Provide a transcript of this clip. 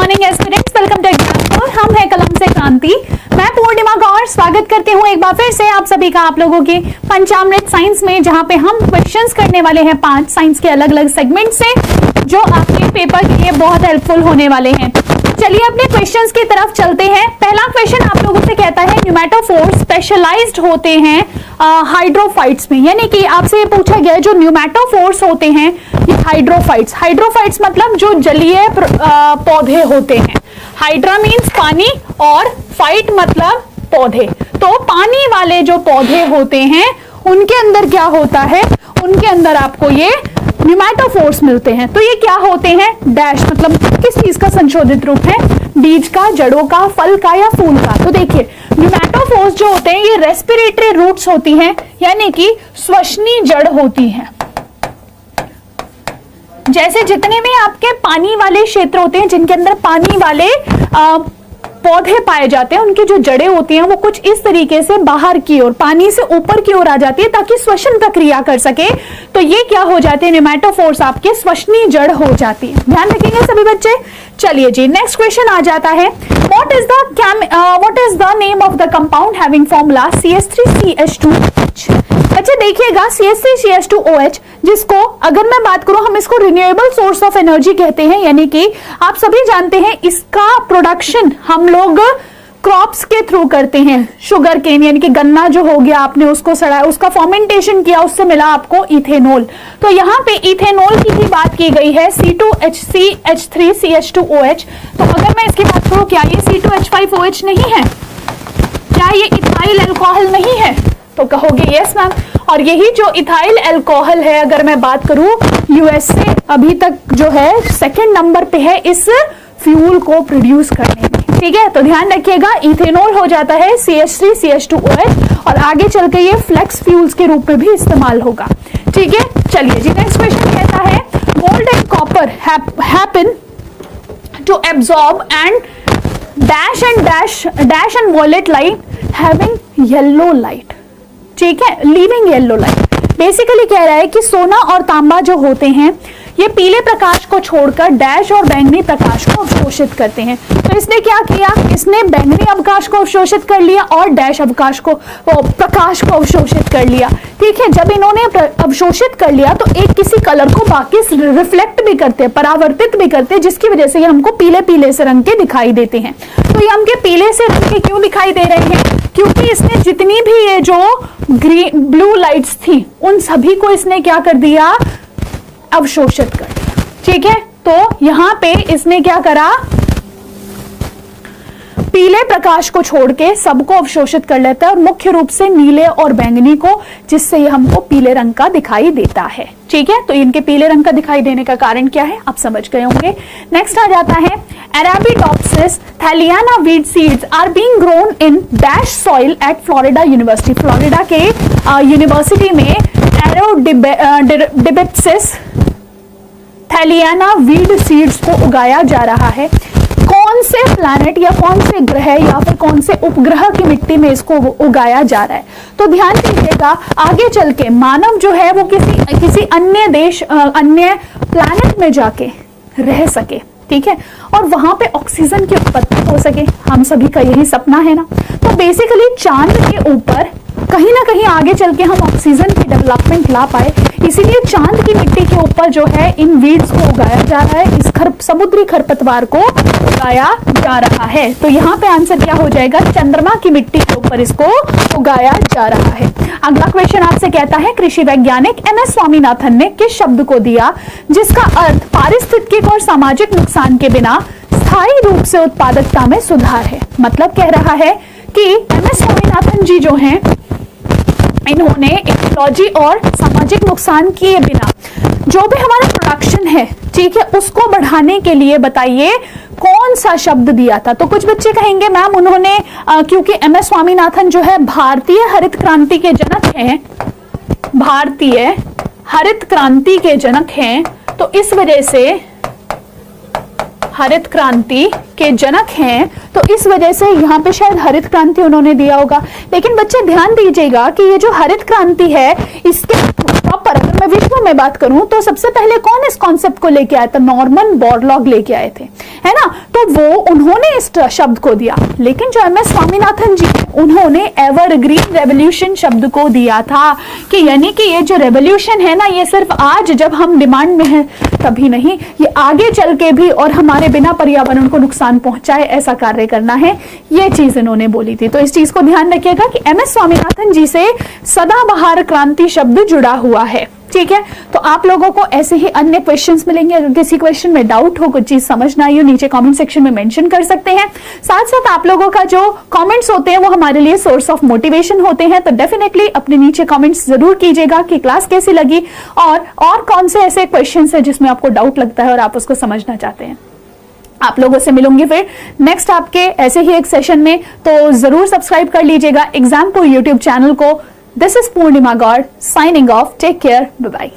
Morning students, welcome to exam. हम है कलम से क्रांति। मैं पूर्णिमा गौर स्वागत करती हूँ एक बार फिर से आप सभी का आप लोगों के पंचामृत साइंस में, जहाँ पे हम क्वेश्चंस करने वाले हैं 5 साइंस के अलग अलग सेगमेंट से, जो आपके पेपर के लिए बहुत हेल्पफुल होने वाले हैं। चलिए अपने क्वेश्चंस की तरफ चलते हैं। पहला क्वेश्चन आप लोगों से कहता है न्यूमेटोफोर्स स्पेशलाइज्ड होते हैं हाइड्रोफाइट्स में, यानी कि आपसे पूछा गया है जो न्यूमेटोफोर्स होते हैं ये हाइड्रोफाइट्स मतलब जो जलीय पौधे होते हैं। हाइड्रा मीन्स पानी और फाइट मतलब पौधे। तो पानी वाले जो पौधे होते हैं उनके अंदर क्या होता है, उनके अंदर आपको ये न्यूमेटोफोर्स मिलते हैं। तो ये क्या होते हैं, डैश मतलब किस चीज का संशोधित रूप है, बीज का, जड़ों का, फल का या फूल का। तो देखिए न्यूमेटोफोर्स जो होते हैं ये रेस्पिरेटरी रूट्स होती हैं, यानी कि श्वसनी जड़ होती हैं। जैसे जितने भी आपके पानी वाले क्षेत्र होते हैं जिनके अंदर पानी वाले पौधे पाए जाते हैं, उनकी जो जड़ें होती हैं वो कुछ इस तरीके से बाहर की ओर, पानी से ऊपर की ओर आ जाती है ताकि श्वसन प्रक्रिया कर सके। तो ये क्या हो जाते हैं, न्यूमेटोफोर्स आपके श्वसनी जड़ हो जाती है। ध्यान रखेंगे सभी बच्चे। चलिए जी नेक्स्ट क्वेश्चन आ जाता है। What is the name of the compound having formula CH3CH2OH। अच्छा देखिएगा CH3CH2OH, जिसको अगर मैं बात करूं हम इसको रिन्यूएबल सोर्स ऑफ एनर्जी कहते हैं, यानी कि आप सभी जानते हैं इसका प्रोडक्शन हम लोग क्रॉप्स के थ्रू करते हैं। शुगर केन यानी कि गन्ना जो हो गया, आपने उसको सड़ाया, उसका फर्मेंटेशन किया, उससे मिला आपको इथेनॉल। तो यहाँ पे इथेनॉल की ही बात की गई है, C2H3CH2OH। तो अगर मैं इसकी बात करूं क्या ये C2H5OH नहीं है, क्या ये इथाइल अल्कोहल नहीं है, तो कहोगे यस मैम। और यही जो इथाइल अल्कोहल है, अगर मैं बात करूं यूएसए अभी तक जो है 2nd नंबर पे है इस फ्यूल को प्रोड्यूस करने में। ठीक है, तो ध्यान रखिएगा इथेनॉल हो जाता है CH3CH2OH और आगे चल के ये फ्लेक्स फ्यूल्स के रूप में भी इस्तेमाल होगा। ठीक है, चलिए जी नेक्स्ट क्वेश्चन कहता है gold and copper happen to absorb and dash and violet light having yellow light. ठीक है, लीविंग येलो लाइट। बेसिकली कह रहा है कि सोना और तांबा जो होते हैं ये पीले प्रकाश को छोड़कर डैश और बैंगनी प्रकाश को अवशोषित करते हैं। तो इसने क्या किया, इसने बैंगनी अवकाश को अवशोषित कर लिया और डैश अवकाश को प्रकाश को अवशोषित कर लिया। ठीक है, जब इन्होंने अवशोषित कर लिया तो एक किसी कलर को बाकी रिफ्लेक्ट भी करते हैं, परावर्तित भी करते हैं, जिसकी वजह से ये हमको पीले पीले से रंग के दिखाई देते हैं। तो ये हमके पीले से रंग के क्यों दिखाई दे रहे हैं, क्योंकि इसने जितनी भी ये जो ग्रीन ब्लू लाइट्स थी उन सभी को इसने क्या कर दिया, अवशोषित कर दिया। ठीक है, तो यहां पे इसने क्या करा, पीले प्रकाश को छोड़ के सबको अवशोषित कर लेता है और मुख्य रूप से नीले और बैंगनी को, जिससे ये हमको पीले रंग का दिखाई देता है। ठीक है, तो इनके पीले रंग का दिखाई देने का कारण क्या है आप समझ गए होंगे। नेक्स्ट आ जाता है Arabidopsis thaliana weed seeds are being grown in dash soil at Florida University. Florida के यूनिवर्सिटी में अरेबिडोप्सिस थैलियाना वीड सीड्स को उगाया जा रहा है। कौन से प्लैनेट या कौन से ग्रह या फिर कौन से उपग्रह की मिट्टी में इसको उगाया जा रहा है। तो ध्यान दीजिएगा आगे चल के मानव जो है वो किसी अन्य देश अन्य प्लैनेट में जाके रह सके। ठीक है, और वहां पे ऑक्सीजन की उत्पत्ति हो सके, हम सभी का यही सपना है ना। तो बेसिकली चांद के ऊपर कहीं ना कहीं आगे चल के हम ऑक्सीजन की डेवलपमेंट ला पाए, इसीलिए चांद की मिट्टी के ऊपर जो है इन वीड्स को उगाया जा रहा है, इस समुद्री खरपतवार को उगाया जा रहा है। तो यहाँ पे आंसर क्या हो जाएगा, चंद्रमा की मिट्टी के ऊपर इसको उगाया जा रहा है। अगला क्वेश्चन आपसे कहता है कृषि वैज्ञानिक MS स्वामीनाथन ने किस शब्द को दिया जिसका अर्थ पारिस्थितिक और सामाजिक नुकसान के बिना स्थायी रूप से उत्पादकता में सुधार है। मतलब कह रहा है कि MS स्वामीनाथन जी जो हैं इन्होंने इकोलॉजी और सामाजिक नुकसान किए बिना जो भी हमारा प्रोडक्शन है, ठीक है, उसको बढ़ाने के लिए बताइए कौन सा शब्द दिया था। तो कुछ बच्चे कहेंगे मैम उन्होंने क्योंकि MS स्वामीनाथन जो है भारतीय हरित क्रांति के जनक हैं, भारतीय हरित क्रांति के जनक हैं, तो इस वजह से हरित क्रांति के जनक हैं, तो तो इस वजह से यहाँ पे शायद हरित क्रांति उन्होंने दिया होगा। लेकिन बच्चे ध्यान दीजिएगा कि ये जो हरित क्रांति है, इसके प्रॉपर अगर मैं विश्व में बात करूं तो सबसे पहले कौन इस कॉन्सेप्ट को लेके आया था? नॉर्मन बोरलॉग लेके आए थे, है ना। तो वो उन्होंने इस शब्द को दिया। लेकिन जो एम एस स्वामीनाथन जी हैं, उन्होंने एवरग्रीन रेवोल्यूशन शब्द को दिया था कि यानी कि ये जो रेवोल्यूशन है ना, ये सिर्फ आज जब हम डिमांड में है तभी नहीं, ये आगे चल के भी और हमारे बिना पर्यावरण को नुकसान पहुंचाए ऐसा कार्य करना है, ये चीज इन्होंने बोली थी। तो इस चीज को ध्यान रखिएगा कि एम एस स्वामीनाथन जी से सदाबहार क्रांति शब्द जुड़ा हुआ है, ठीक है। तो आप लोगों को ऐसे ही अन्य क्वेश्चंस मिलेंगे। अगर किसी क्वेश्चन में डाउट हो, कुछ चीज समझ ना आई हो, नीचे कमेंट सेक्शन में मेंशन कर सकते हैं। साथ साथ आप लोगों का जो कमेंट्स होते हैं वो हमारे लिए सोर्स ऑफ मोटिवेशन होते हैं, तो डेफिनेटली अपने नीचे कमेंट्स जरूर कीजिएगा कि क्लास कैसी लगी और कौन से ऐसे क्वेश्चंस है जिसमें आपको डाउट लगता है और आप उसको समझना चाहते हैं। आप लोगों से मिलूंगी फिर नेक्स्ट आपके ऐसे ही एक सेशन में, तो जरूर सब्सक्राइब कर लीजिएगा एग्जामपुर यूट्यूब चैनल को। This is Purnima Gaur signing off. Take care. Bye-bye.